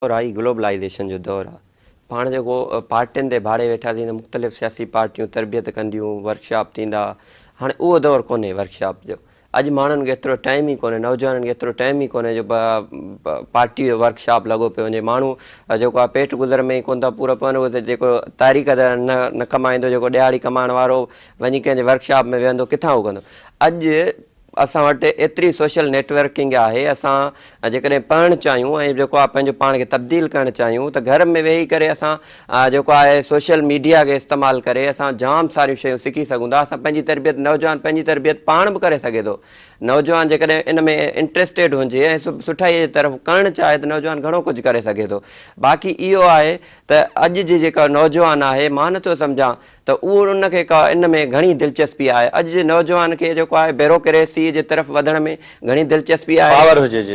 दौर आहे ग्लोबलाइज़ेशन जो दौर आहे। पाण जेको पार्टियुनि ते भाड़े वेठासीं त मुख़्तलिफ़ सियासी पार्टियूं तरबियत कंदियूं, वर्कशॉप थींदा। हाणे उहो दौर कोन्हे वर्कशॉप जो। अॼु माण्हुनि खे एतिरो टाइम ई कोन्हे, नौजवाननि खे एतिरो टाइम ई कोन्हे जो पार्टी जो वर्कशॉप लॻो पियो वञे। माण्हू जेको आहे पेट गुज़र में ई कोन था पूरा पवनि, उहो त जेको तारीख़ त न कमाईंदो, जेको ॾियारी कमाइण वारो वञी कंहिंजे वर्कशॉप में वेहंदो, किथां उहो कंदो। अॼु असां वटि एतिरी सोशल नेटवर्किंग आहे, असां जेकॾहिं पढ़णु चाहियूं ऐं जेको आहे पंहिंजो पाण खे तब्दील करणु चाहियूं त घर में वेही करे असां जेको आहे सोशल मीडिया खे इस्तेमालु करे असां जाम सारियूं शयूं सिखी सघूं था। असां पंहिंजी तरबियत, नौजवान पंहिंजी तरबियत पाण बि करे सघे थो। नौजवान जेकॾहिं इन में इंट्रस्टेड हुजे ऐं सुठाईअ जी तरफ़ करणु चाहे त नौजवान घणो कुझु करे सघे थो। बाक़ी इहो आहे त अॼु जी जेका नौजवान आहे, मां नथो सम्झां त उहो उनखे का इन में घणी दिलचस्पी आहे। अॼु जे नौजवान खे जेको आहे ब्यूरोक्रेसी जे तरफ़ वधण में घणी दिलचस्पी आहे,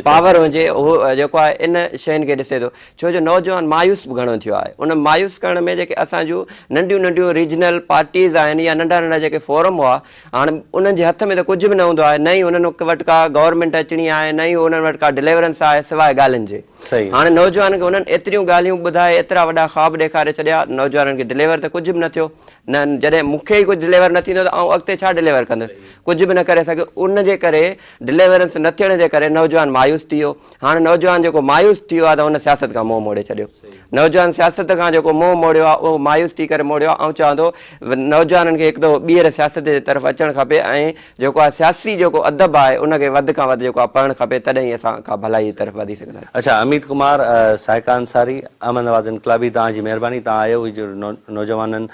पावर हुजे, उहो जेको आहे इन शयुनि खे ॾिसे थो। छो जो नौजवान मायूस बि घणो थियो आहे। उन मायूस करण में जेके असां जूं नंढियूं नंढियूं रीजनल पार्टीज़ आहिनि या नंढा नंढा जेके फोरम हुआ, हाणे उन्हनि जे हथ में त कुझु बि न हूंदो आहे, न ई उन्हनि वटि का गवर्नमेंट अचणी आहे, न ई उन्हनि वटि का डिलीवरेंस आहे सवाइ ॻाल्हियुनि जे। हाणे नौजवान खे उन्हनि एतिरियूं ॻाल्हियूं ॿुधाए, एतिरा वॾा ख़्वाब ॾेखारे छॾिया, नौजवाननि खे डिलीवर त कुझु बि न थियो। न जॾहिं मूंखे ई कुझु डिलीवर न थींदो त आउं अॻिते छा डिलीवर कंदुसि, कुझु बि न करे सघियो। उनजे करे डिलीवरेंस न थियण जे करे नौजवान मायूस थी वियो। हाणे नौजवान जेको मायूस थी वियो आहे त हुन सियासत खां मुंहुं मोड़े छॾियो। नौजवान सियासत खां जेको मुंहुं मोड़ियो आहे उहो मायूस थी करे मोड़ियो आहे। ऐं चवां थो नौजवाननि खे हिकु दफ़ो ॿीहर सियासत जे तरफ़ अचणु खपे ऐं जेको आहे सियासी जेको अदब आहे उनखे वधि खां वधि जेको आहे पढ़णु खपे, तॾहिं ई असां का भलाई जी तरफ़ वधी सघंदासीं। अच्छा, अमित कुमार, साहिका अंसारी, अहमद नवाज इनकलाबी, तव्हांजी महिरबानी। तव्हां आयो नौजवाननि